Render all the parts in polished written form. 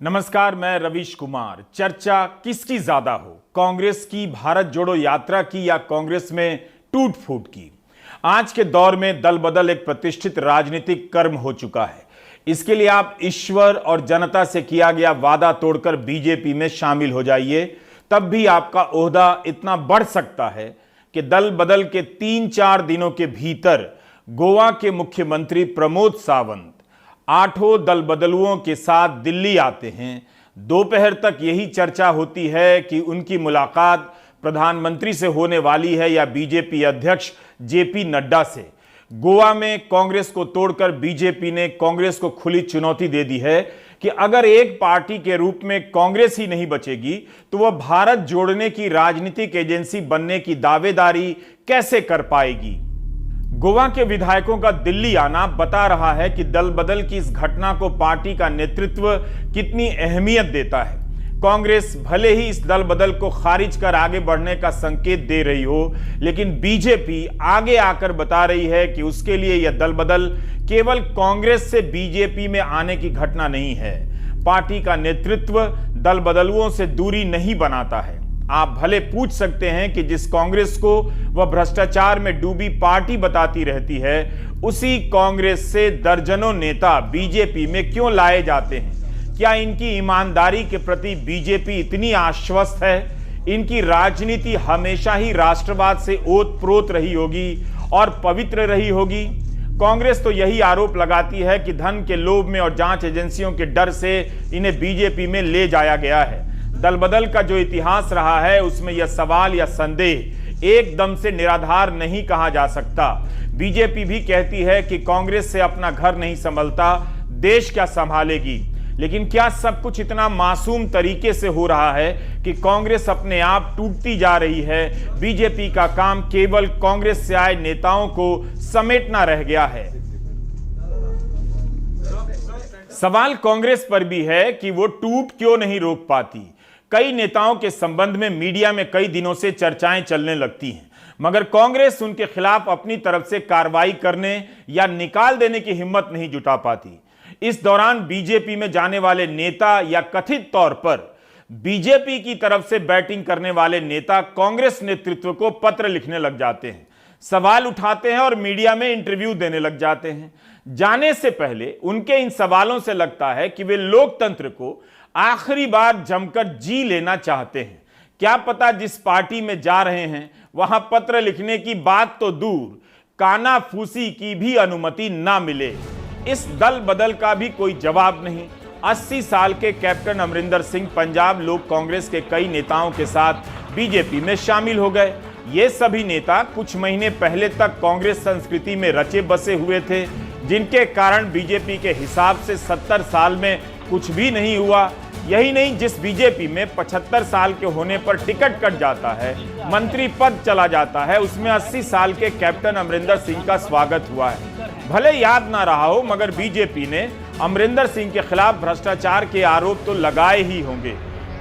नमस्कार, मैं रवीश कुमार। चर्चा किसकी ज्यादा हो, कांग्रेस की भारत जोड़ो यात्रा की या कांग्रेस में टूट फूट की? आज के दौर में दल बदल एक प्रतिष्ठित राजनीतिक कर्म हो चुका है। इसके लिए आप ईश्वर और जनता से किया गया वादा तोड़कर बीजेपी में शामिल हो जाइए, तब भी आपका ओहदा इतना बढ़ सकता है कि दल बदल के 3-4 दिनों के भीतर गोवा के मुख्यमंत्री प्रमोद सावंत 8 दल बदलुओं के साथ दिल्ली आते हैं। दोपहर तक यही चर्चा होती है कि उनकी मुलाकात प्रधानमंत्री से होने वाली है या बीजेपी अध्यक्ष जेपी नड्डा से। गोवा में कांग्रेस को तोड़कर बीजेपी ने कांग्रेस को खुली चुनौती दे दी है कि अगर एक पार्टी के रूप में कांग्रेस ही नहीं बचेगी तो वह भारत जोड़ने की राजनीतिक एजेंसी बनने की दावेदारी कैसे कर पाएगी। गोवा के विधायकों का दिल्ली आना बता रहा है कि दल बदल की इस घटना को पार्टी का नेतृत्व कितनी अहमियत देता है। कांग्रेस भले ही इस दल बदल को खारिज कर आगे बढ़ने का संकेत दे रही हो, लेकिन बीजेपी आगे आकर बता रही है कि उसके लिए यह दल बदल केवल कांग्रेस से बीजेपी में आने की घटना नहीं है। पार्टी का नेतृत्व दल बदलुओं से दूरी नहीं बनाता है। आप भले पूछ सकते हैं कि जिस कांग्रेस को वह भ्रष्टाचार में डूबी पार्टी बताती रहती है, उसी कांग्रेस से दर्जनों नेता बीजेपी में क्यों लाए जाते हैं? क्या इनकी ईमानदारी के प्रति बीजेपी इतनी आश्वस्त है? इनकी राजनीति हमेशा ही राष्ट्रवाद से ओतप्रोत रही होगी और पवित्र रही होगी। कांग्रेस तो यही आरोप लगाती है कि धन के लोभ में और जांच एजेंसियों के डर से इन्हें बीजेपी में ले जाया गया है। दल बदल का जो इतिहास रहा है उसमें यह सवाल या संदेह एकदम से निराधार नहीं कहा जा सकता। बीजेपी भी कहती है कि कांग्रेस से अपना घर नहीं संभलता, देश क्या संभालेगी। लेकिन क्या सब कुछ इतना मासूम तरीके से हो रहा है कि कांग्रेस अपने आप टूटती जा रही है? बीजेपी का काम केवल कांग्रेस से आए नेताओं को समेटना रह गया है। सवाल कांग्रेस पर भी है कि वो टूट क्यों नहीं रोक पाती। कई नेताओं के संबंध में मीडिया में कई दिनों से चर्चाएं चलने लगती हैं, मगर कांग्रेस उनके खिलाफ अपनी तरफ से कार्रवाई करने या निकाल देने की हिम्मत नहीं जुटा पाती। इस दौरान बीजेपी में जाने वाले नेता या कथित तौर पर बीजेपी की तरफ से बैटिंग करने वाले नेता कांग्रेस नेतृत्व को पत्र लिखने लग जाते हैं, सवाल उठाते हैं और मीडिया में इंटरव्यू देने लग जाते हैं। जाने से पहले उनके इन सवालों से लगता है कि वे लोकतंत्र को आखिरी बार जमकर जी लेना चाहते हैं। क्या पता जिस पार्टी में जा रहे हैं वहां पत्र लिखने की बात तो दूर, कानाफूसी की भी अनुमति ना मिले। इस दल बदल का भी कोई जवाब नहीं। 80 साल के कैप्टन अमरिंदर सिंह पंजाब लोक कांग्रेस के कई नेताओं के साथ बीजेपी में शामिल हो गए। ये सभी नेता कुछ महीने पहले तक कांग्रेस संस्कृति में रचे बसे हुए थे, जिनके कारण बीजेपी के हिसाब से 70 साल में कुछ भी नहीं हुआ। यही नहीं, जिस बीजेपी में 75 साल के होने पर टिकट कट जाता है, मंत्री पद चला जाता है, उसमें 80 साल के कैप्टन अमरिंदर सिंह का स्वागत हुआ है। भले याद ना रहा हो, मगर बीजेपी ने अमरिंदर सिंह के खिलाफ भ्रष्टाचार के आरोप तो लगाए ही होंगे।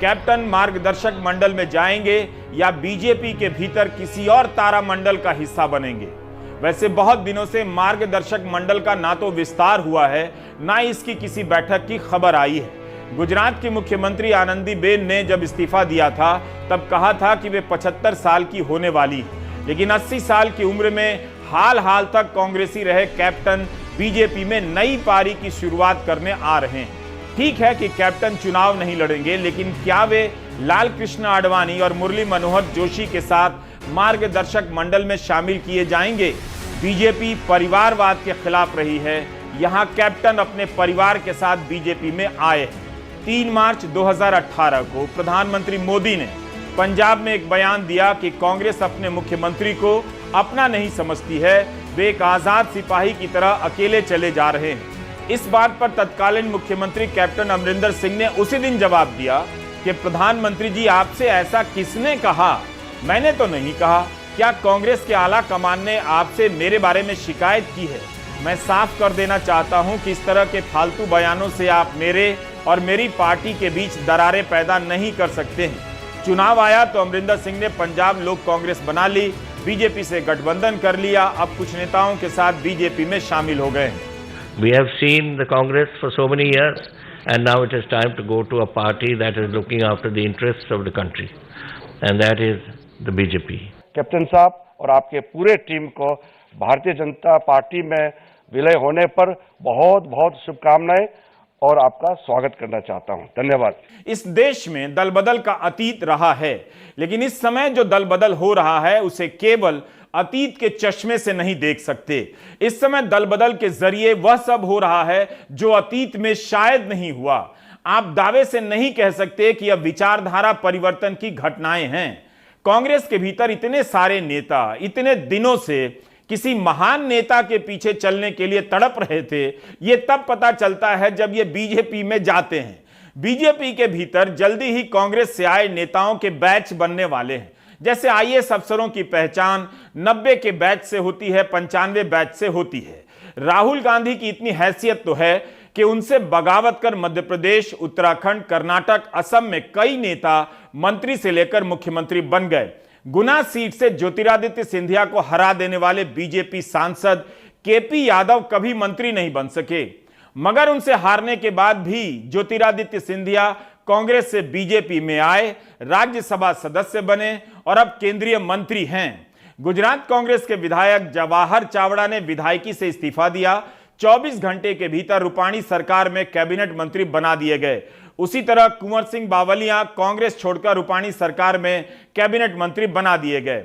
कैप्टन मार्गदर्शक मंडल में जाएंगे या बीजेपी के भीतर किसी और तारा मंडल का हिस्सा बनेंगे? वैसे बहुत दिनों से मार्गदर्शक मंडल का ना तो विस्तार हुआ है, ना इसकी किसी बैठक की खबर आई है। गुजरात की मुख्यमंत्री आनंदीबेन ने जब इस्तीफा दिया था तब कहा था कि वे 75 साल की होने वाली है, लेकिन 80 साल की उम्र में हाल तक कांग्रेसी रहे कैप्टन बीजेपी में नई पारी की शुरुआत करने आ रहे हैं। ठीक है कि कैप्टन चुनाव नहीं लड़ेंगे, लेकिन क्या वे लाल कृष्ण आडवाणी और मुरली मनोहर जोशी के साथ मार्गदर्शक मंडल में शामिल किए जाएंगे? बीजेपी परिवारवाद के खिलाफ रही है। यहां कैप्टन अपने परिवार के साथ बीजेपी में आए हैं। 3 मार्च 2018 को प्रधानमंत्री मोदी ने पंजाब में एक बयान दिया कि कांग्रेस अपने मुख्यमंत्री को अपना नहीं समझती है, वे एक आजाद सिपाही की तरह अकेले चले जा रहे हैं। इस बात पर तत्कालीन मुख्यमंत्री कैप्टन अमरिंदर सिंह ने उसी दिन जवाब दिया कि प्रधानमंत्री जी, आपसे ऐसा किसने कहा? मैंने तो नहीं कहा। क्या कांग्रेस के आला कमान ने आपसे मेरे बारे में शिकायत की है? मैं साफ कर देना चाहता हूं कि इस तरह के फालतू बयानों से आप मेरे और मेरी पार्टी के बीच दरारें पैदा नहीं कर सकते हैं। चुनाव आया तो अमरिंदर सिंह ने पंजाब लोक कांग्रेस बना ली, बीजेपी से गठबंधन कर लिया, अब कुछ नेताओं के साथ बीजेपी में शामिल हो गए हैं। We have seen the Congress for so many years, and now it is time to go to a party that is looking after the interests of the country, and that is the BJP. Captain साहब और आपके पूरे team को Bharatiya Janata party में विलय होने पर बहुत बहुत शुभकामनाएं और आपका स्वागत करना चाहता हूं। धन्यवाद। इस देश में दल बदल का अतीत रहा है, लेकिन इस समय जो दल बदल हो रहा है उसे केवल अतीत के चश्मे से नहीं देख सकते। इस समय दल बदल के जरिए वह सब हो रहा है जो अतीत में शायद नहीं हुआ। आप दावे से नहीं कह सकते कि अब विचारधारा परिवर्तन की घटनाएं हैं। कांग्रेस के भीतर इतने सारे नेता इतने दिनों से किसी महान नेता के पीछे चलने के लिए तड़प रहे थे, यह तब पता चलता है जब ये बीजेपी में जाते हैं। बीजेपी के भीतर जल्दी ही कांग्रेस से आए नेताओं के बैच बनने वाले हैं। जैसे आईएएस अफसरों की पहचान 90 के बैच से होती है, 95 बैच से होती है। राहुल गांधी की इतनी हैसियत तो है कि उनसे बगावत कर मध्य प्रदेश, उत्तराखंड, कर्नाटक, असम में कई नेता मंत्री से लेकर मुख्यमंत्री बन गए। गुना सीट से ज्योतिरादित्य सिंधिया को हरा देने वाले बीजेपी सांसद केपी यादव कभी मंत्री नहीं बन सके, मगर उनसे हारने के बाद भी ज्योतिरादित्य सिंधिया कांग्रेस से बीजेपी में आए, राज्यसभा सदस्य बने और अब केंद्रीय मंत्री हैं। गुजरात कांग्रेस के विधायक जवाहर चावड़ा ने विधायकी से इस्तीफा दिया। 24 घंटे के भीतर रूपाणी सरकार में कैबिनेट मंत्री बना दिए गए। उसी तरह कुंवर सिंह बावलिया कांग्रेस छोड़कर रूपाणी सरकार में कैबिनेट मंत्री बना दिए गए।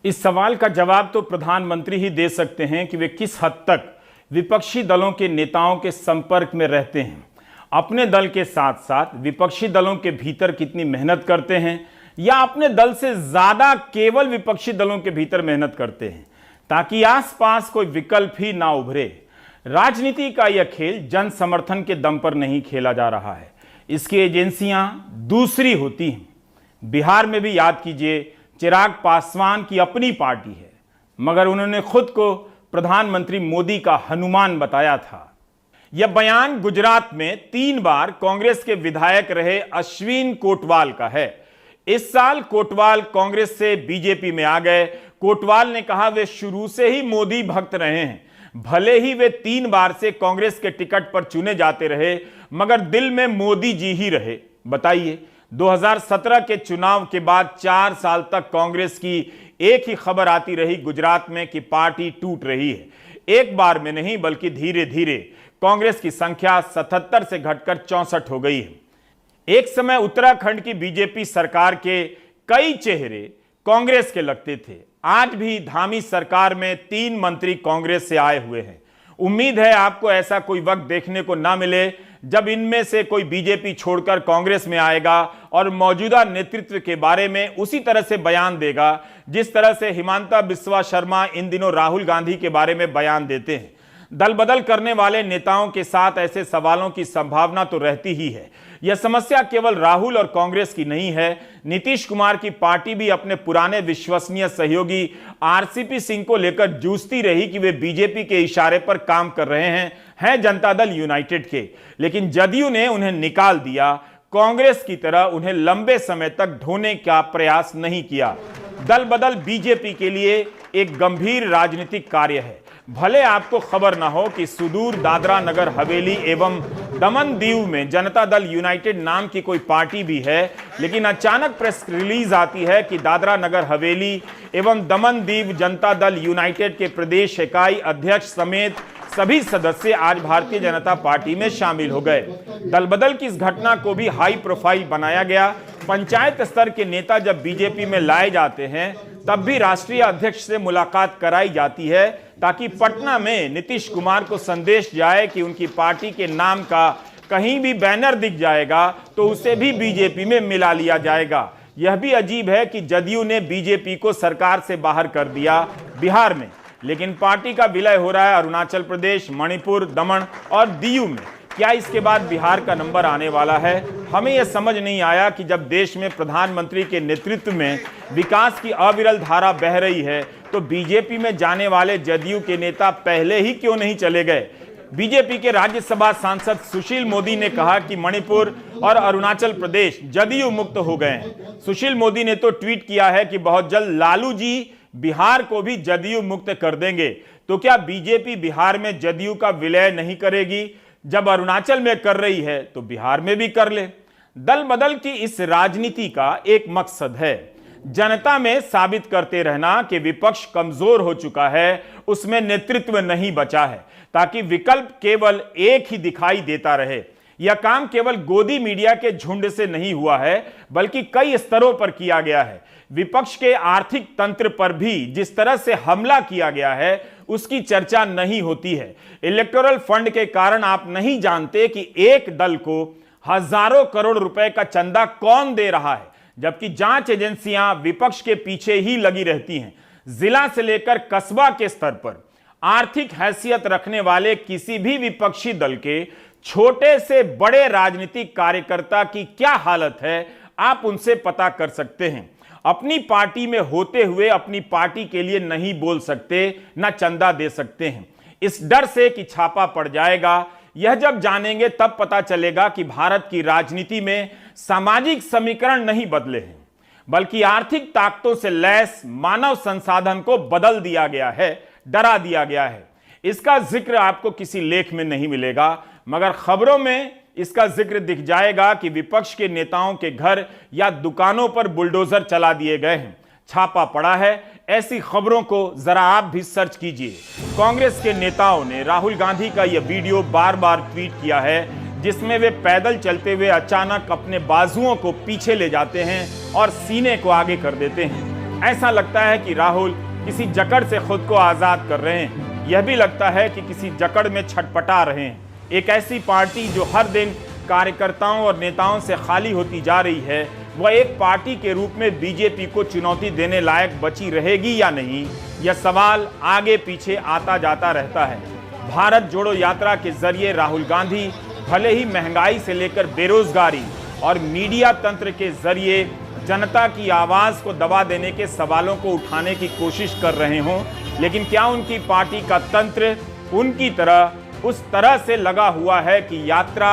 इस सवाल का जवाब तो प्रधानमंत्री ही दे सकते हैं कि वे किस हद तक विपक्षी दलों के नेताओं के संपर्क में रहते हैं, अपने दल के साथ साथ विपक्षी दलों के भीतर कितनी मेहनत करते हैं, या अपने दल से ज्यादा केवल विपक्षी दलों के भीतर मेहनत करते हैं ताकि आसपास कोई विकल्प ही ना उभरे। राजनीति का यह खेल जन समर्थन के दम पर नहीं खेला जा रहा है, इसकी एजेंसियां दूसरी होती हैं। बिहार में भी याद कीजिए, चिराग पासवान की अपनी पार्टी है, मगर उन्होंने खुद को प्रधानमंत्री मोदी का हनुमान बताया था। यह बयान गुजरात में 3 बार कांग्रेस के विधायक रहे अश्विन कोटवाल का है। इस साल कोटवाल कांग्रेस से बीजेपी में आ गए। कोटवाल ने कहा वे शुरू से ही मोदी भक्त रहे हैं, भले ही वे 3 बार से कांग्रेस के टिकट पर चुने जाते रहे, मगर दिल में मोदी जी ही रहे। बताइए, 2017 के चुनाव के बाद 4 साल तक कांग्रेस की एक ही खबर आती रही गुजरात में कि पार्टी टूट रही है। एक बार में नहीं, बल्कि धीरे धीरे कांग्रेस की संख्या 77 से घटकर 64 हो गई है। एक समय उत्तराखंड की बीजेपी सरकार के कई चेहरे कांग्रेस के लगते थे। आज भी धामी सरकार में 3 मंत्री कांग्रेस से आए हुए हैं। उम्मीद है आपको ऐसा कोई वक्त देखने को ना मिले जब इनमें से कोई बीजेपी छोड़कर कांग्रेस में आएगा और मौजूदा नेतृत्व के बारे में उसी तरह से बयान देगा जिस तरह से हिमांता बिस्वा शर्मा इन दिनों राहुल गांधी के बारे में बयान देते हैं। दल बदल करने वाले नेताओं के साथ ऐसे सवालों की संभावना तो रहती ही है। यह समस्या केवल राहुल और कांग्रेस की नहीं है। नीतीश कुमार की पार्टी भी अपने पुराने विश्वसनीय सहयोगी आरसीपी सिंह को लेकर जूझती रही कि वे बीजेपी के इशारे पर काम कर रहे हैं जनता दल यूनाइटेड के, लेकिन जदयू ने उन्हें निकाल दिया। कांग्रेस की तरह उन्हें लंबे समय तक ढोने का प्रयास नहीं किया। दल बदल बीजेपी के लिए एक गंभीर राजनीतिक कार्य है। भले आपको खबर ना हो कि सुदूर दादरा नगर हवेली एवं दमन दीव में जनता दल यूनाइटेड नाम की कोई पार्टी भी है, लेकिन अचानक प्रेस रिलीज आती है कि दादरा नगर हवेली एवं दमन दीव जनता दल यूनाइटेड के प्रदेश इकाई अध्यक्ष समेत सभी सदस्य आज भारतीय जनता पार्टी में शामिल हो गए। दल बदल की इस घटना को भी हाई प्रोफाइल बनाया गया। पंचायत स्तर के नेता जब बीजेपी में लाए जाते हैं तब भी राष्ट्रीय अध्यक्ष से मुलाकात कराई जाती है ताकि पटना में नीतीश कुमार को संदेश जाए कि उनकी पार्टी के नाम का कहीं भी बैनर दिख जाएगा तो उसे भी बीजेपी में मिला लिया जाएगा। यह भी अजीब है कि जदयू ने बीजेपी को सरकार से बाहर कर दिया बिहार में, लेकिन पार्टी का विलय हो रहा है अरुणाचल प्रदेश, मणिपुर, दमन और दीव में। क्या इसके बाद बिहार का नंबर आने वाला है? हमें यह समझ नहीं आया कि जब देश में प्रधानमंत्री के नेतृत्व में विकास की अविरल धारा बह रही है तो बीजेपी में जाने वाले जदयू के नेता पहले ही क्यों नहीं चले गए? बीजेपी के राज्यसभा सांसद सुशील मोदी ने कहा कि मणिपुर और अरुणाचल प्रदेश जदयू मुक्त हो गए हैं। सुशील मोदी ने तो ट्वीट किया है कि बहुत जल्द लालू जी बिहार को भी जदयू मुक्त कर देंगे। तो क्या बीजेपी बिहार में जदयू का विलय नहीं करेगी? जब अरुणाचल में कर रही है तो बिहार में भी कर ले। दल बदल की इस राजनीति का एक मकसद है, जनता में साबित करते रहना कि विपक्ष कमजोर हो चुका है, उसमें नेतृत्व नहीं बचा है, ताकि विकल्प केवल एक ही दिखाई देता रहे। यह काम केवल गोदी मीडिया के झुंड से नहीं हुआ है, बल्कि कई स्तरों पर किया गया है। विपक्ष के आर्थिक तंत्र पर भी जिस तरह से हमला किया गया है, उसकी चर्चा नहीं होती है। इलेक्टोरल फंड के कारण आप नहीं जानते कि एक दल को हजारों करोड़ रुपए का चंदा कौन दे रहा है, जबकि जांच एजेंसियां विपक्ष के पीछे ही लगी रहती हैं। जिला से लेकर कस्बा के स्तर पर आर्थिक हैसियत रखने वाले किसी भी विपक्षी दल के छोटे से बड़े राजनीतिक कार्यकर्ता की क्या हालत है, आप उनसे पता कर सकते हैं। अपनी पार्टी में होते हुए अपनी पार्टी के लिए नहीं बोल सकते, ना चंदा दे सकते हैं, इस डर से कि छापा पड़ जाएगा। यह जब जानेंगे तब पता चलेगा कि भारत की राजनीति में सामाजिक समीकरण नहीं बदले हैं, बल्कि आर्थिक ताकतों से लैस मानव संसाधन को बदल दिया गया है, डरा दिया गया है। इसका जिक्र आपको किसी लेख में नहीं मिलेगा, मगर खबरों में इसका जिक्र दिख जाएगा कि विपक्ष के नेताओं के घर या दुकानों पर बुलडोजर चला दिए गए हैं, छापा पड़ा है। ऐसी खबरों को जरा आप भी सर्च कीजिए। कांग्रेस के नेताओं ने राहुल गांधी का यह वीडियो बार बार ट्वीट किया है, जिसमें वे पैदल चलते हुए अचानक अपने बाजुओं को पीछे ले जाते हैं और सीने को आगे कर देते हैं। ऐसा लगता है कि राहुल किसी जकड़ से खुद को आजाद कर रहे हैं। यह भी लगता है कि किसी जकड़ में छटपटा रहे हैं। एक ऐसी पार्टी जो हर दिन कार्यकर्ताओं और नेताओं से खाली होती जा रही है, वह एक पार्टी के रूप में बीजेपी को चुनौती देने लायक बची रहेगी या नहीं, यह सवाल आगे पीछे आता जाता रहता है। भारत जोड़ो यात्रा के जरिए राहुल गांधी भले ही महंगाई से लेकर बेरोजगारी और मीडिया तंत्र के जरिए जनता की आवाज को दबा देने के सवालों को उठाने की कोशिश कर रहे हों, लेकिन क्या उनकी पार्टी का तंत्र उनकी तरह उस तरह से लगा हुआ है कि यात्रा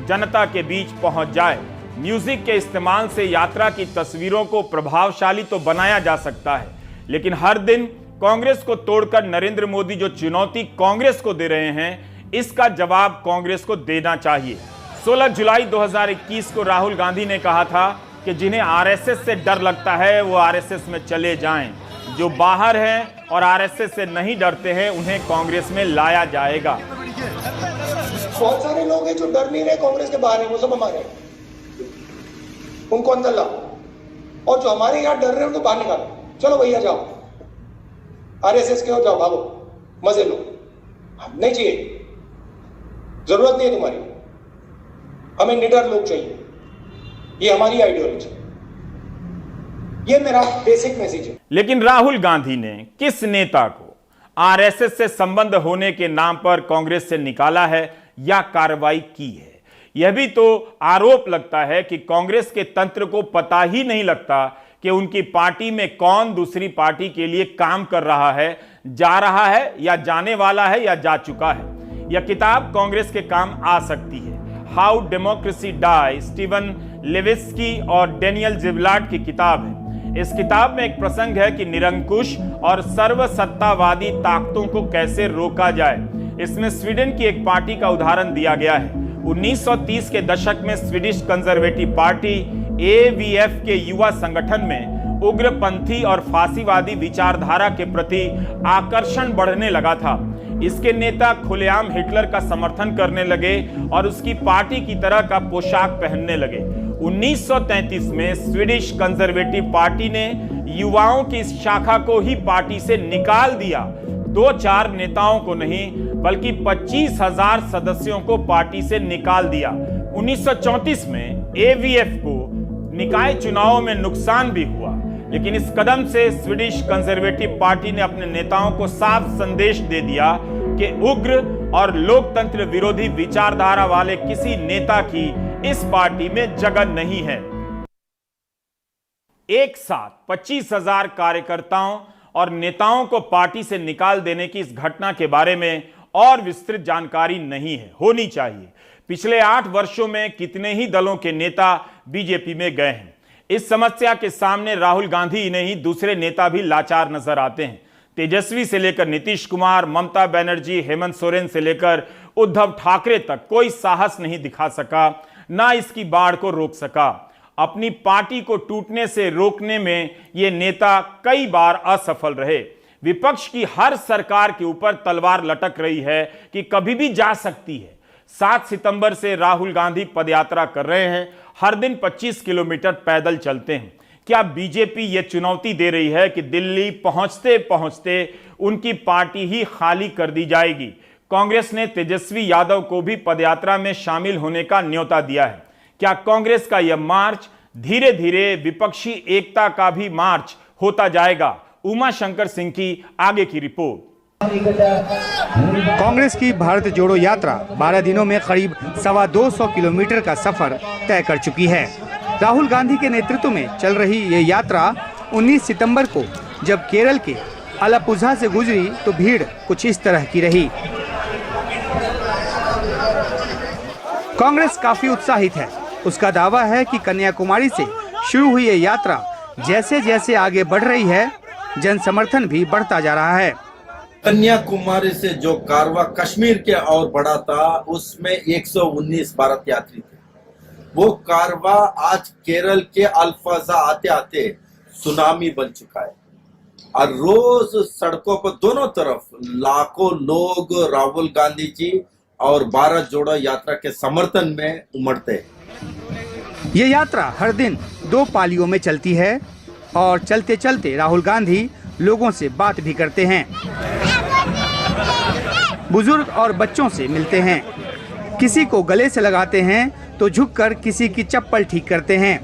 जनता के बीच पहुंच जाए? म्यूजिक के इस्तेमाल से यात्रा की तस्वीरों को प्रभावशाली तो बनाया जा सकता है, लेकिन हर दिन कांग्रेस को तोड़कर नरेंद्र मोदी जो चुनौती कांग्रेस को दे रहे हैं, इसका जवाब कांग्रेस को देना चाहिए। 16 जुलाई 2021 को राहुल गांधी ने कहा था कि जिन्हें आरएसएस से डर लगता है वो आरएसएस में चले जाएं, जो बाहर हैं और आरएसएस से नहीं डरते हैं उन्हें कांग्रेस में लाया जाएगा। बहुत सारे लोग हैं जो डर नहीं रहे कांग्रेस के बाहर है, वो सब हमारे हैं, उनको अंदर लाओ, और जो हमारे यहाँ डर रहे हैं उनको बाहर निकालो। चलो भैया जाओ, आरएसएस के हो जाओ, भागो, मजे लो, हम नहीं चाहिए, जरूरत नहीं है तुम्हारी, हमें निडर लोग चाहिए, ये हमारी आइडियोलॉजी, ये मेरा बेसिक मैसेज है। लेकिन राहुल गांधी ने किस नेता को आरएसएस से संबंध होने के नाम पर कांग्रेस से निकाला है या कार्रवाई की है? यह भी तो आरोप लगता है कि कांग्रेस के तंत्र को पता ही नहीं लगता कि उनकी पार्टी में कौन दूसरी पार्टी के लिए काम कर रहा है, जा रहा है या जाने वाला है या जा चुका है। यह किताब कांग्रेस के काम आ सकती है। How democracy die, Steven Levitsky और डेनियल जिवलाट की किताब है। इस किताब में एक प्रसंग है कि निरंकुश और सर्वसत्तावादी ताकतों को कैसे रोका जाए। इसमें स्वीडन की एक पार्टी का उदाहरण दिया गया है। 1930 के दशक में स्वीडिश कंजर्वेटिव पार्टी एवीएफ के युवा संगठन में उग्रपंथी और फांसीवादी विचारधारा के प्रति आकर्षण बढ़ने लगा था। इसके नेता खुलेआम हिटलर का समर्थन करने लगे और उसकी पार्टी की तरह का पोशाक पहनने लगे। 1933 में स्वीडिश कंजर्वेटिव पार्टी ने युवाओं की इस शाखा को ही पार्टी से निकाल दिया। 2-4 नेताओं को नहीं, बल्कि 25,000 सदस्यों को पार्टी से निकाल दिया। 1934 में एवीएफ को निकाय चुनावों में नुकसान भी हुआ, लेकिन इस कदम से स्वीडिश कंजर्वेटिव पार्टी ने अपने नेताओं को साफ संदेश दे दिया कि उग्र और लोकतंत्र विरोधी विचारधारा वाले किसी नेता की इस पार्टी में जगह नहीं है। एक साथ 25,000 कार्यकर्ताओं और नेताओं को पार्टी से निकाल देने की इस घटना के बारे में और विस्तृत जानकारी नहीं है, होनी चाहिए। पिछले 8 वर्षों में कितने ही दलों के नेता बीजेपी में गए हैं। इस समस्या के सामने राहुल गांधी ही नहीं, दूसरे नेता भी लाचार नजर आते हैं। तेजस्वी से लेकर नीतीश कुमार, ममता बनर्जी, हेमंत सोरेन से लेकर उद्धव ठाकरे तक कोई साहस नहीं दिखा सका, ना इसकी बाढ़ को रोक सका। अपनी पार्टी को टूटने से रोकने में ये नेता कई बार असफल रहे। विपक्ष की हर सरकार के ऊपर तलवार लटक रही है कि कभी भी जा सकती है। 7 सितंबर से राहुल गांधी पदयात्रा कर रहे हैं, हर दिन 25 किलोमीटर पैदल चलते हैं। क्या बीजेपी ये चुनौती दे रही है कि दिल्ली पहुंचते पहुंचते उनकी पार्टी ही खाली कर दी जाएगी? कांग्रेस ने तेजस्वी यादव को भी पदयात्रा में शामिल होने का न्योता दिया है। क्या कांग्रेस का यह मार्च धीरे धीरे विपक्षी एकता का भी मार्च होता जाएगा? उमा शंकर सिंह की आगे की रिपोर्ट। कांग्रेस की भारत जोड़ो यात्रा 12 दिनों में करीब 225 किलोमीटर का सफर तय कर चुकी है। राहुल गांधी के नेतृत्व में चल रही ये यात्रा 19 सितंबर को जब केरल के अलापुझा से गुजरी तो भीड़ कुछ इस तरह की रही। कांग्रेस काफी उत्साहित है। उसका दावा है कि कन्याकुमारी से शुरू हुई ये यात्रा जैसे जैसे आगे बढ़ रही है, जन समर्थन भी बढ़ता जा रहा है। कन्याकुमारी से जो कारवा कश्मीर के और बढ़ा था, उसमें 119 भारत यात्री थे। वो कारवा आज केरल के अल्फाजा आते आते सुनामी बन चुका है और रोज सड़कों पर दोनों तरफ लाखों लोग राहुल गांधी जी और भारत जोड़ो यात्रा के समर्थन में उमड़ते। ये यात्रा हर दिन 2 पालियों में चलती है और चलते चलते राहुल गांधी लोगों से बात भी करते हैं, बुजुर्ग और बच्चों से मिलते हैं, किसी को गले से लगाते हैं तो झुककर किसी की चप्पल ठीक करते हैं।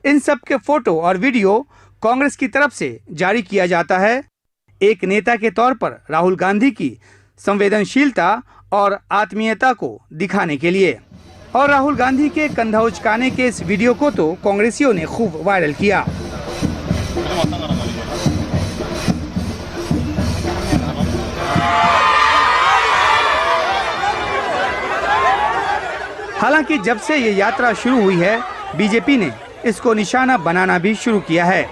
इन सब के फोटो और वीडियो कांग्रेस की तरफ से जारी किया जाता है, एक नेता के तौर पर राहुल गांधी की संवेदनशीलता और आत्मीयता को दिखाने के लिए। और राहुल गांधी के कंधा उचकाने के इस वीडियो को तो कांग्रेसियों ने खूब वायरल किया। हालांकि जब से ये यात्रा शुरू हुई है, बीजेपी ने इसको निशाना बनाना भी शुरू किया है।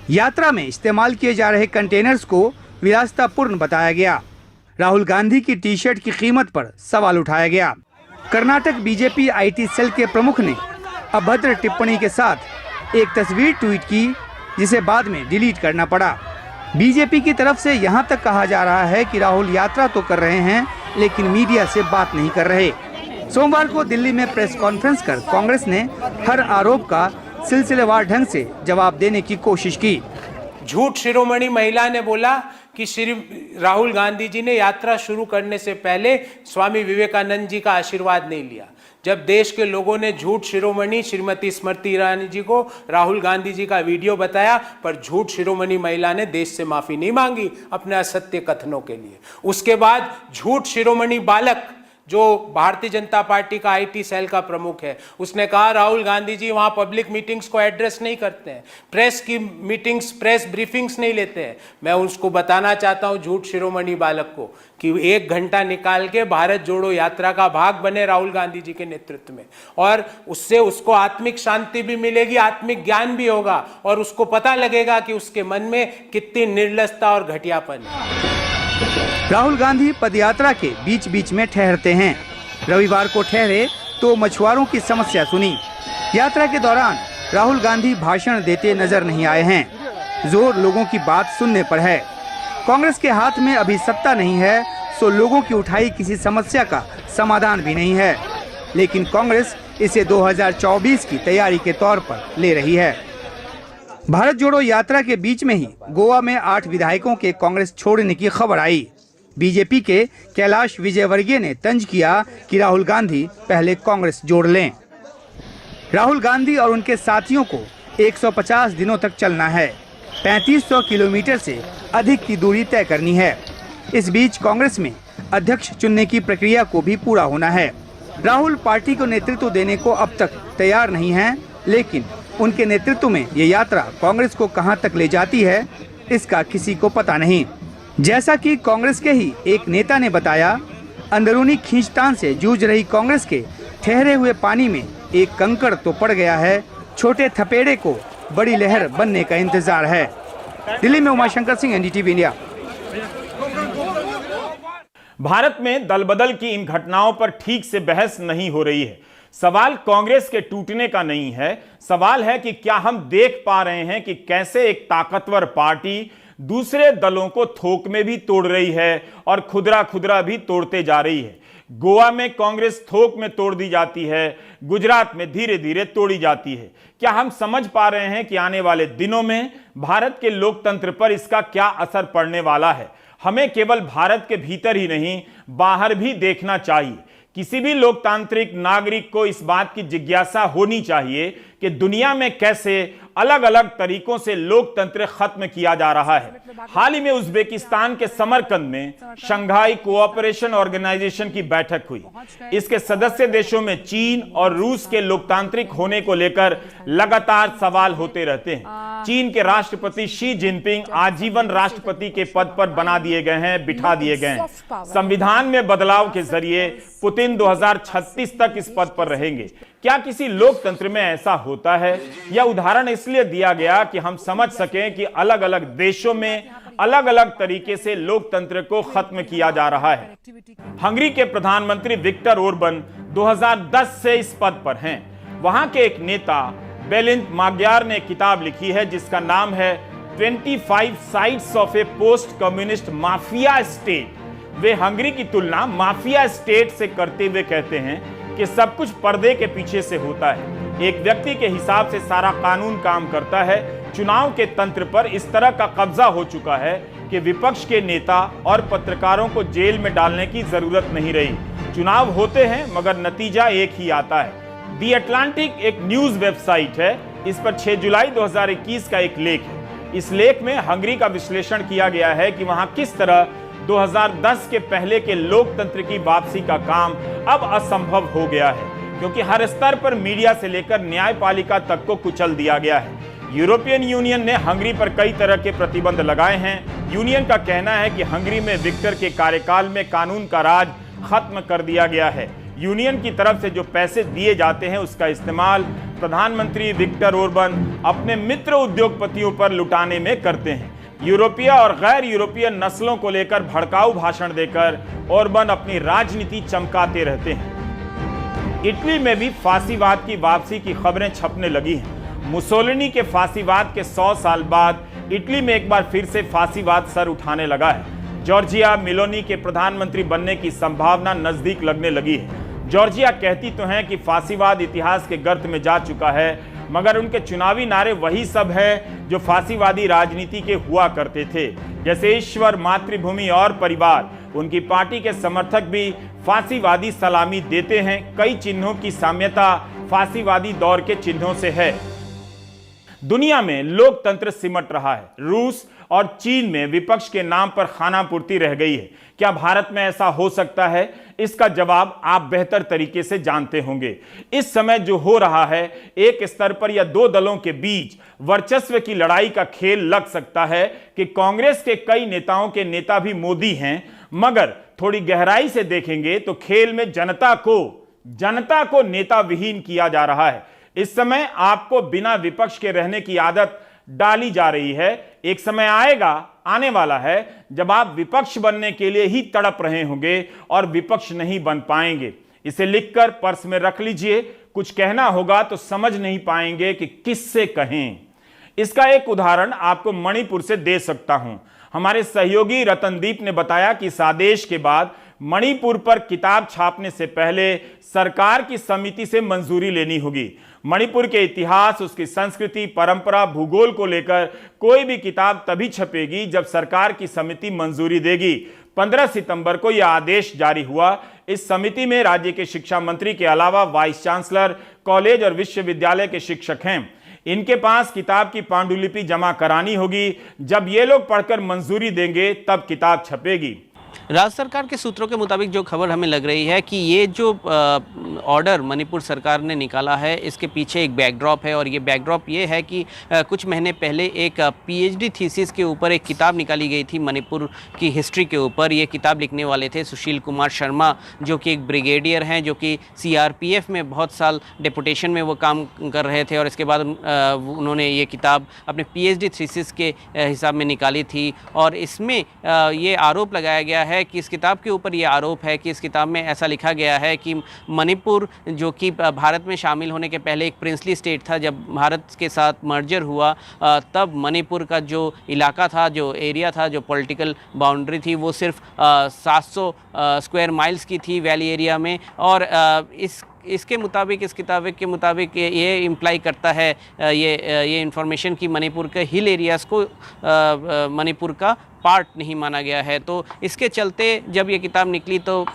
यात्रा में इस्तेमाल किए जा रहे कंटेनर्स को विलासितापूर्ण बताया गया। राहुल गांधी की टी शर्ट की कीमत पर सवाल उठाया गया। कर्नाटक बीजेपी IT सेल के प्रमुख ने अभद्र टिप्पणी के साथ एक तस्वीर ट्वीट की, जिसे बाद में डिलीट करना पड़ा। बीजेपी की तरफ से यहां तक कहा जा रहा है कि राहुल यात्रा तो कर रहे हैं, लेकिन मीडिया से बात नहीं कर रहे। सोमवार को दिल्ली में प्रेस कॉन्फ्रेंस कर कांग्रेस ने हर आरोप का सिलसिलेवार ढंग से जवाब देने की कोशिश की। झूठ शिरोमणि महिला ने बोला कि श्री राहुल गांधी जी ने यात्रा शुरू करने से पहले स्वामी विवेकानंद जी का आशीर्वाद नहीं लिया। जब देश के लोगों ने झूठ शिरोमणि श्रीमती स्मृति ईरानी जी को राहुल गांधी जी का वीडियो बताया, पर झूठ शिरोमणि महिला ने देश से माफी नहीं मांगी अपने असत्य कथनों के लिए। उसके बाद झूठ शिरोमणि बालक, जो भारतीय जनता पार्टी का IT सेल का प्रमुख है, उसने कहा राहुल गांधी जी वहां पब्लिक मीटिंग्स को एड्रेस नहीं करते हैं, प्रेस की मीटिंग्स, प्रेस ब्रीफिंग्स नहीं लेते हैं। मैं उसको बताना चाहता हूं, झूठ शिरोमणि बालक को, कि 1 घंटा निकाल के भारत जोड़ो यात्रा का भाग बने राहुल गांधी जी के नेतृत्व में, और उससे उसको आत्मिक शांति भी मिलेगी, आत्मिक ज्ञान भी होगा, और उसको पता लगेगा कि उसके मन में कितनी निर्लजता और घटियापन है। राहुल गांधी पदयात्रा के बीच बीच में ठहरते हैं। रविवार को ठहरे तो मछुआरों की समस्या सुनी। यात्रा के दौरान राहुल गांधी भाषण देते नजर नहीं आए हैं। जोर लोगों की बात सुनने पर है। कांग्रेस के हाथ में अभी सत्ता नहीं है, सो लोगों की उठाई किसी समस्या का समाधान भी नहीं है, लेकिन कांग्रेस इसे 2024 की तैयारी के तौर पर ले रही है। भारत जोड़ो यात्रा के बीच में ही गोवा में 8 विधायकों के कांग्रेस छोड़ने की खबर आई। बीजेपी के कैलाश विजयवर्गीय ने तंज किया कि राहुल गांधी पहले कांग्रेस जोड़ लें। राहुल गांधी और उनके साथियों को 150 दिनों तक चलना है। 3500 किलोमीटर से अधिक की दूरी तय करनी है। इस बीच कांग्रेस में अध्यक्ष चुनने की प्रक्रिया को भी पूरा होना है। राहुल पार्टी को नेतृत्व देने को अब तक तैयार नहीं है, लेकिन उनके नेतृत्व में ये यात्रा कांग्रेस को कहां तक ले जाती है, इसका किसी को पता नहीं। जैसा कि कांग्रेस के ही एक नेता ने बताया, अंदरूनी खींचतान से जूझ रही कांग्रेस के ठहरे हुए पानी में एक कंकड़ तो पड़ गया है, छोटे थपेड़े को बड़ी लहर बनने का इंतजार है। दिल्ली में उमा शंकर सिंह, NDTV इंडिया। भारत में दलबदल की इन घटनाओं पर ठीक से बहस नहीं हो रही है। सवाल कांग्रेस के टूटने का नहीं है, सवाल है कि क्या हम देख पा रहे हैं कि कैसे एक ताकतवर पार्टी दूसरे दलों को थोक में भी तोड़ रही है और खुदरा खुदरा भी तोड़ते जा रही है। गोवा में कांग्रेस थोक में तोड़ दी जाती है, गुजरात में धीरे धीरे तोड़ी जाती है। क्या हम समझ पा रहे हैं कि आने वाले दिनों में भारत के लोकतंत्र पर इसका क्या असर पड़ने वाला है? हमें केवल भारत के भीतर ही नहीं, बाहर भी देखना चाहिए। किसी भी लोकतांत्रिक नागरिक को इस बात की जिज्ञासा होनी चाहिए कि दुनिया में कैसे अलग अलग तरीकों से लोकतंत्र खत्म किया जा रहा है। हाल ही में उज्बेकिस्तान के समरकंद में शंघाई कोऑपरेशन ऑर्गेनाइजेशन की बैठक हुई। इसके सदस्य देशों में चीन और रूस के लोकतांत्रिक होने को लेकर लगातार सवाल होते रहते हैं। चीन के राष्ट्रपति शी जिनपिंग आजीवन राष्ट्रपति के पद पर बना दिए गए हैं, बिठा दिए गए हैं। संविधान में बदलाव के जरिए पुतिन 2036 तक इस पद पर रहेंगे। क्या किसी लोकतंत्र में ऐसा होता है? यह उदाहरण इसलिए दिया गया कि हम समझ सकें कि अलग अलग देशों में अलग अलग तरीके से लोकतंत्र को खत्म किया जा रहा है। हंगरी के प्रधानमंत्री विक्टर ओरबन 2010 से इस पद पर हैं। वहां के एक नेता बेलिंद माग्यार ने किताब लिखी है जिसका नाम है 25 sides of A post communist mafia state. Way Hungary की तुलना माफिया स्टेट से करते हुए कहते हैं कि सब कुछ पर्दे के पीछे से होता है। एक व्यक्ति के हिसाब से सारा कानून काम करता है। चुनाव के तंत्र पर इस तरह का कब्जा हो चुका है कि विपक्ष के नेता और पत्रकारों को जेल में डालने की जरूरत नहीं रही। चुनाव होते हैं मगर नतीजा एक ही आता है। दी अटलांटिक एक न्यूज वेबसाइट है। इस पर 6 जुलाई 2021 का एक लेख है। इस लेख में हंगरी का विश्लेषण किया गया है कि वहां किस तरह 2010 के पहले के लोकतंत्र की वापसी का काम अब असंभव हो गया है, क्योंकि हर स्तर पर मीडिया से लेकर न्यायपालिका तक को कुचल दिया गया है। यूरोपियन यूनियन ने हंगरी पर कई तरह के प्रतिबंध लगाए हैं। यूनियन का कहना है कि हंगरी में विक्टर के कार्यकाल में कानून का राज खत्म कर दिया गया है। यूनियन की तरफ से जो पैसे दिए जाते हैं उसका इस्तेमाल प्रधानमंत्री विक्टर ओरबन अपने मित्र उद्योगपतियों पर लुटाने में करते हैं। यूरोपीय और गैर यूरोपीय नस्लों को लेकर भड़काऊ भाषण देकर ओरबन अपनी राजनीति चमकाते रहते हैं। इटली में भी फांसीवाद की वापसी की खबरें छपने लगी हैं। मुसोलिनी के फांसीवाद के 100 साल बाद इटली में एक बार फिर से फांसीवाद सर उठाने लगा है। जॉर्जिया मेलोनी के प्रधानमंत्री बनने की संभावना नजदीक लगने लगी है। जॉर्जिया कहती तो है कि फांसीवाद इतिहास के गर्त में जा चुका है, मगर उनके चुनावी नारे वही सब है जो फांसीवादी राजनीति के हुआ करते थे, जैसे ईश्वर, मातृभूमि और परिवार। उनकी पार्टी के समर्थक भी फांसीवादी सलामी देते हैं। कई चिन्हों की साम्यता फांसीवादी दौर के चिन्हों से है। दुनिया में लोकतंत्र सिमट रहा है। रूस और चीन में विपक्ष के नाम पर खानापूर्ति रह गई है। क्या भारत में ऐसा हो सकता है? इसका जवाब आप बेहतर तरीके से जानते होंगे। इस समय जो हो रहा है, एक स्तर पर या दो दलों के बीच वर्चस्व की लड़ाई का खेल लग सकता है कि कांग्रेस के कई नेताओं के नेता भी मोदी हैं, मगर थोड़ी गहराई से देखेंगे तो खेल में जनता को नेता विहीन किया जा रहा है। इस समय आपको बिना विपक्ष के रहने की आदत डाली जा रही है। एक समय आने वाला है जब आप विपक्ष बनने के लिए ही तड़प रहे होंगे और विपक्ष नहीं बन पाएंगे। इसे लिखकर पर्स में रख लीजिए। कुछ कहना होगा तो समझ नहीं पाएंगे कि किससे कहें। इसका एक उदाहरण आपको मणिपुर से दे सकता हूं। हमारे सहयोगी रतनदीप ने बताया कि इस आदेश के बाद मणिपुर पर किताब छापने से पहले सरकार की समिति से मंजूरी लेनी होगी। मणिपुर के इतिहास, उसकी संस्कृति, परंपरा, भूगोल को लेकर कोई भी किताब तभी छपेगी जब सरकार की समिति मंजूरी देगी। 15 सितंबर को यह आदेश जारी हुआ। इस समिति में राज्य के शिक्षा मंत्री के अलावा वाइस चांसलर, कॉलेज और विश्वविद्यालय के शिक्षक हैं। इनके पास किताब की पांडुलिपि जमा करानी होगी। जब ये लोग पढ़कर मंजूरी देंगे तब किताब छपेगी। राज्य सरकार के सूत्रों के मुताबिक जो खबर हमें लग रही है कि ये जो ऑर्डर मणिपुर सरकार ने निकाला है, इसके पीछे एक बैकड्रॉप है। और ये बैकड्रॉप ये है कि कुछ महीने पहले एक पीएचडी थीसिस के ऊपर एक किताब निकाली गई थी मणिपुर की हिस्ट्री के ऊपर। ये किताब लिखने वाले थे सुशील कुमार शर्मा, जो कि एक ब्रिगेडियर हैं, जो कि सीआरपीएफ में बहुत साल डेपुटेशन में वो काम कर रहे थे। और इसके बाद उन्होंने ये किताब अपने पीएचडी थीसिस के हिसाब में निकाली थी। और इसमें ये आरोप लगाया गया गया है कि इस किताब के ऊपर ये आरोप है कि इस किताब में ऐसा लिखा गया है कि मणिपुर जो कि भारत में शामिल होने के पहले एक प्रिंसली स्टेट था, जब भारत के साथ मर्जर हुआ तब मणिपुर का जो इलाका था, जो एरिया था, जो पॉलिटिकल बाउंड्री थी, वो सिर्फ 700 स्क्वायर माइल्स की थी वैली एरिया में। और इसके मुताबिक, इस किताब के मुताबिक ये इम्प्लाई करता है ये इंफॉर्मेशन कि मणिपुर के हिल एरियाज़ को मणिपुर का पार्ट नहीं माना गया है। तो इसके चलते जब ये किताब निकली तो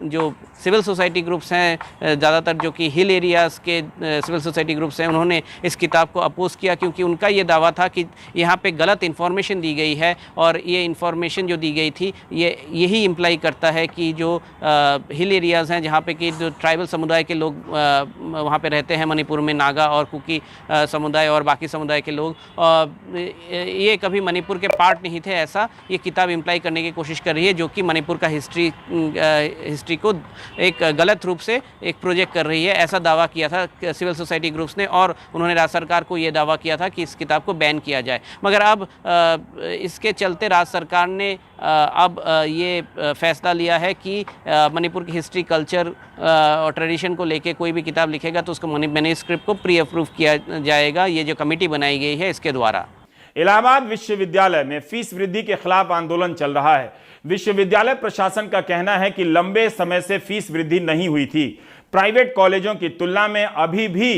जो सिविल सोसाइटी ग्रुप्स हैं, ज़्यादातर जो कि हिल एरियाज़ के सिविल सोसाइटी ग्रुप्स हैं, उन्होंने इस किताब को अपोज किया, क्योंकि उनका ये दावा था कि यहाँ पे गलत इन्फॉर्मेशन दी गई है और ये इन्फॉर्मेशन जो दी गई थी यही इम्प्लाई करता है कि जो हिल एरियाज़ हैं, जहाँ पे कि जो ट्राइबल समुदाय के लोग वहाँ पे रहते हैं, मणिपुर में नागा और कुकी समुदाय और बाकी समुदाय के लोग, ये कभी मणिपुर के पार्ट नहीं थे, ऐसा ये किताब इम्प्लाई करने की कोशिश कर रही है, जो कि मणिपुर का हिस्ट्री को एक गलत रूप से एक प्रोजेक्ट कर रही है। ऐसा दावा किया था सिविल सोसाइटी ग्रुप्स ने और उन्होंने राज्य सरकार को ये दावा किया था कि इस किताब को बैन किया जाए। मगर अब इसके चलते राज्य सरकार ने अब ये फैसला लिया है कि मणिपुर की हिस्ट्री, कल्चर और ट्रेडिशन को लेके कोई भी किताब लिखेगा तो उसको मैन्युस्क्रिप्ट को प्री अप्रूव किया जाएगा। ये जो कमेटी बनाई गई है इसके द्वारा। इलाहाबाद विश्वविद्यालय में फीस वृद्धि के खिलाफ आंदोलन चल रहा है। विश्वविद्यालय प्रशासन का कहना है कि लंबे समय से फीस वृद्धि नहीं हुई थी। प्राइवेट कॉलेजों की तुलना में अभी भी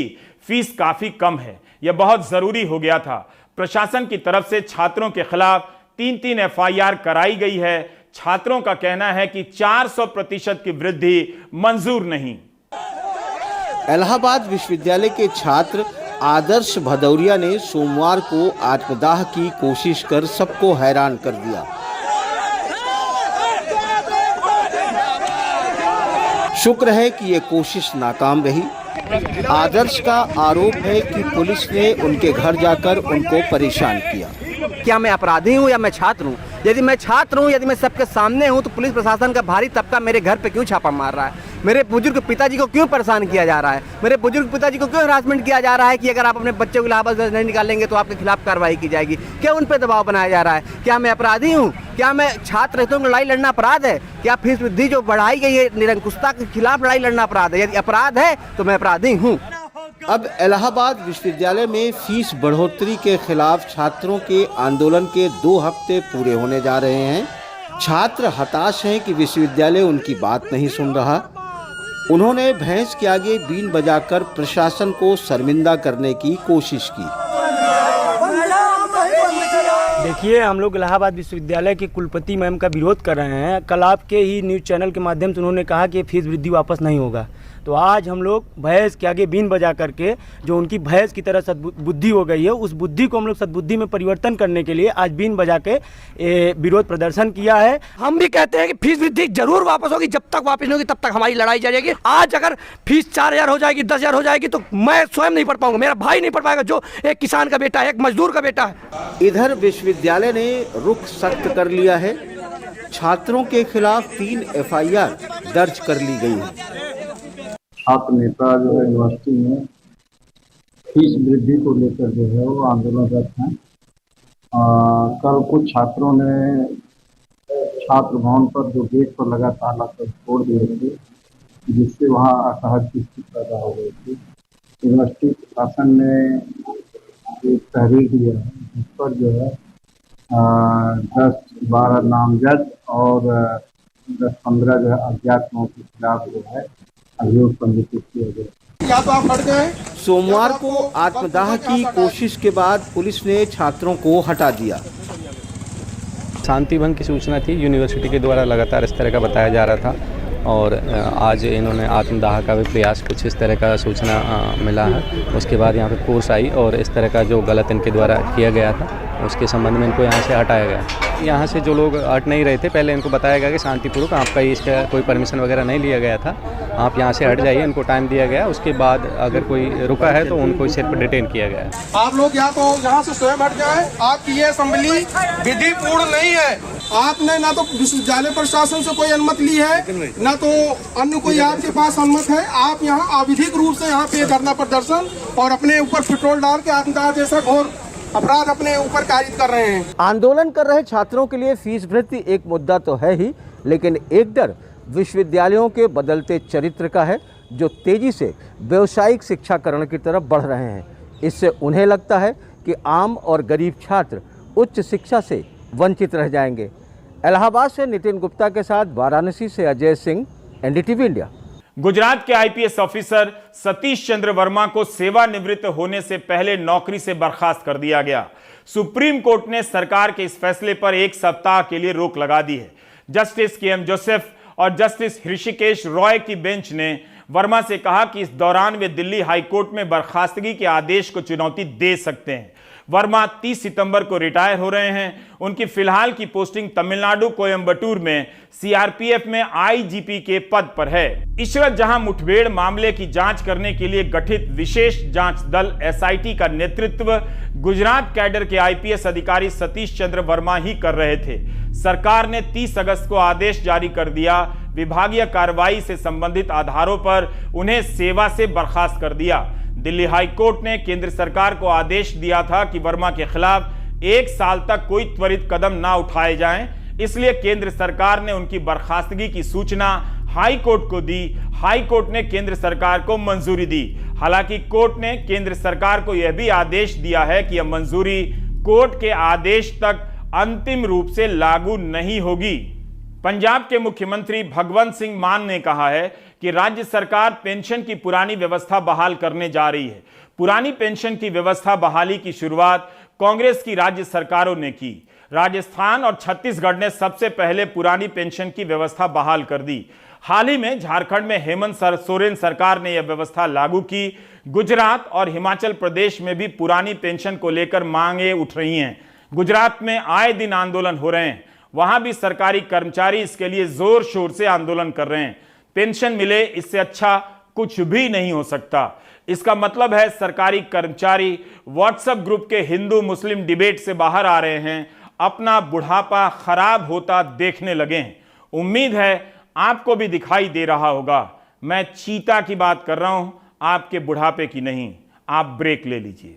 फीस काफी कम है। यह बहुत जरूरी हो गया था। प्रशासन की तरफ से छात्रों के खिलाफ 3 FIR कराई गई है। छात्रों का कहना है कि 400% की वृद्धि मंजूर नहीं। इलाहाबाद विश्वविद्यालय के छात्र आदर्श भदौरिया ने सोमवार को आत्मदाह की कोशिश कर सबको हैरान कर दिया। शुक्र है कि ये कोशिश नाकाम रही। आदर्श का आरोप है कि पुलिस ने उनके घर जाकर उनको परेशान किया। क्या मैं अपराधी हूँ या मैं छात्र हूँ? यदि मैं छात्र हूँ, यदि मैं सबके सामने हूँ, तो पुलिस प्रशासन का भारी तबका मेरे घर पे क्यों छापा मार रहा है? मेरे बुजुर्ग पिताजी को क्यों परेशान किया जा रहा है? मेरे बुजुर्ग पिताजी को क्यों हरासमेंट किया जा रहा है कि अगर आप अपने बच्चे को इलाहाबाद से नहीं निकालेंगे तो आपके खिलाफ कार्रवाई की जाएगी? क्यों उन पर दबाव बनाया जा रहा है? क्या मैं अपराधी हूँ? क्या मैं छात्र हितों की लड़ाई लड़ना अपराध है? क्या फीस वृद्धि जो बढ़ाई गई है निरंकुशता के खिलाफ लड़ाई लड़ना अपराध है? यदि अपराध है तो मैं अपराधी हूँ। अब इलाहाबाद विश्वविद्यालय में फीस बढ़ोतरी के खिलाफ छात्रों के आंदोलन के 2 हफ्ते पूरे होने जा रहे हैं। छात्र हताश हैं कि विश्वविद्यालय उनकी बात नहीं सुन रहा। उन्होंने भैंस के आगे बीन बजाकर प्रशासन को शर्मिंदा करने की कोशिश की। देखिए, हम लोग इलाहाबाद विश्वविद्यालय के कुलपति मैम का विरोध कर रहे हैं। कल आपके ही न्यूज़ चैनल के माध्यम से उन्होंने कहा कि फीस वृद्धि वापस नहीं होगा। तो आज हम लोग भैंस के आगे बीन बजा करके, जो उनकी भैंस की तरह सद्बुद्धि हो गई है, उस बुद्धि को हम लोग सद्बुद्धि में परिवर्तन करने के लिए आज बीन बजा के विरोध प्रदर्शन किया है। हम भी कहते हैं कि फीस वृद्धि जरूर वापस होगी। जब तक वापस नहीं होगी तब तक हमारी लड़ाई जाएगी। आज अगर फीस 4000 हो जाएगी, 10,000 हो जाएगी तो मैं स्वयं नहीं पढ़ पाऊंगा, मेरा भाई नहीं पढ़ पाएगा, जो एक किसान का बेटा है, एक मजदूर का बेटा है। इधर विश्वविद्यालय ने रुख सख्त कर लिया है। छात्रों के खिलाफ 3 FIR दर्ज कर ली गई है। छात्र नेता जो है यूनिवर्सिटी में फीस वृद्धि को लेकर जो है वो आंदोलनरत हैं। कल कुछ छात्रों ने छात्र भवन पर जो गेट पर लगा ताला पर छोड़ दिए थे, जिससे वहाँ असहज की स्थिति पैदा हो गई थी। यूनिवर्सिटी प्रशासन ने एक तहरीर दिया है जिस पर जो है 10-12 नामजद और 10-15 जो है अज्ञात लोगों के खिलाफ जो है अभियोग पंजीकृत किया गया। सोमवार को आत्मदाह की कोशिश के बाद पुलिस ने छात्रों को हटा दिया। शांति भंग की सूचना थी, यूनिवर्सिटी के द्वारा लगातार इस तरह का बताया जा रहा था और आज इन्होंने आत्मदाह का भी प्रयास, कुछ इस तरह का सूचना मिला है। उसके बाद यहाँ पे फोर्स आई और इस तरह का जो गलत इनके द्वारा किया गया था उसके संबंध में इनको यहाँ से हटाया गया। यहाँ से जो लोग हट नहीं रहे थे, पहले इनको बताया गया कि शांतिपूर्वक, आपका इसका कोई परमिशन वगैरह नहीं लिया गया था, आप यहाँ से हट जाइए। इनको टाइम दिया गया। उसके बाद अगर कोई रुका है तो उनको सिर्फ डिटेन किया गया है। आप लोग या तो यहाँ से स्वयं हट जाए। आपकी ये असेंबली विधि पूर्ण नहीं है। आपने ना तो विश्वविद्यालय प्रशासन से कोई अनुमति ली है, ना तो अन्य कोई आपके पास अनुमति है। आप यहाँ अविधिक रूप से यहाँ पे धरना प्रदर्शन और अपने ऊपर पेट्रोल डाल के आत्मदाह जैसा घोर अपराध अपने ऊपर कारित कर रहे हैं। आंदोलन कर रहे छात्रों के लिए फीस वृद्धि एक मुद्दा तो है ही, लेकिन एक डर विश्वविद्यालयों के बदलते चरित्र का है, जो तेजी से व्यावसायिक शिक्षाकरण की तरफ बढ़ रहे हैं। इससे उन्हें लगता है कि आम और गरीब छात्र उच्च शिक्षा से वंचित रह जाएंगे। इलाहाबाद से नितिन गुप्ता के साथ वाराणसी से अजय सिंह, एनडीटीवी इंडिया। गुजरात के आईपीएस ऑफिसर सतीश चंद्र वर्मा को सेवानिवृत्त होने से पहले नौकरी से बर्खास्त कर दिया गया। सुप्रीम कोर्ट ने सरकार के इस फैसले पर 1 सप्ताह के लिए रोक लगा दी है। Justice KM. जोसेफ और जस्टिस ऋषिकेश रॉय की बेंच ने वर्मा से कहा कि इस दौरान वे दिल्ली हाईकोर्ट में बर्खास्तगी के आदेश को चुनौती दे सकते हैं। वर्मा 30 सितंबर को रिटायर हो रहे हैं। उनकी फिलहाल की पोस्टिंग तमिलनाडु कोयम्बटूर में सीआरपीएफ में आईजीपी के पद पर है। इशरत जहां मुठभेड़ मामले की जांच करने के लिए गठित विशेष जांच दल एसआईटी का नेतृत्व गुजरात कैडर के आईपीएस अधिकारी सतीश चंद्र वर्मा ही कर रहे थे। सरकार ने 30 अगस्त को आदेश जारी कर दिया। विभागीय कार्रवाई से संबंधित आधारों पर उन्हें सेवा से बर्खास्त कर दिया। दिल्ली हाईकोर्ट ने केंद्र सरकार को आदेश दिया था कि वर्मा के खिलाफ 1 साल तक कोई त्वरित कदम ना उठाए जाएं, इसलिए केंद्र सरकार ने उनकी बर्खास्तगी की सूचना हाई कोर्ट को दी। हाई कोर्ट ने केंद्र सरकार को मंजूरी दी। हालांकि कोर्ट ने केंद्र सरकार को यह भी आदेश दिया है कि यह मंजूरी कोर्ट के आदेश तक अंतिम रूप से लागू नहीं होगी। पंजाब के मुख्यमंत्री भगवंत सिंह मान ने कहा है कि राज्य सरकार पेंशन की पुरानी व्यवस्था बहाल करने जा रही है। पुरानी पेंशन की व्यवस्था बहाली की शुरुआत कांग्रेस की राज्य सरकारों ने की। राजस्थान और छत्तीसगढ़ ने सबसे पहले पुरानी पेंशन की व्यवस्था बहाल कर दी। हाल ही में झारखंड में हेमंत सोरेन सरकार ने यह व्यवस्था लागू की। गुजरात और हिमाचल प्रदेश में भी पुरानी पेंशन को लेकर मांगे उठ रही हैं। गुजरात में आए दिन आंदोलन हो रहे हैं। वहां भी सरकारी कर्मचारी इसके लिए जोर शोर से आंदोलन कर रहे हैं। पेंशन मिले, इससे अच्छा कुछ भी नहीं हो सकता। इसका मतलब है सरकारी कर्मचारी व्हाट्सएप ग्रुप के हिंदू मुस्लिम डिबेट से बाहर आ रहे हैं, अपना बुढ़ापा खराब होता देखने लगे हैं। उम्मीद है आपको भी दिखाई दे रहा होगा। मैं चीता की बात कर रहा हूं, आपके बुढ़ापे की नहीं। आप ब्रेक ले लीजिए।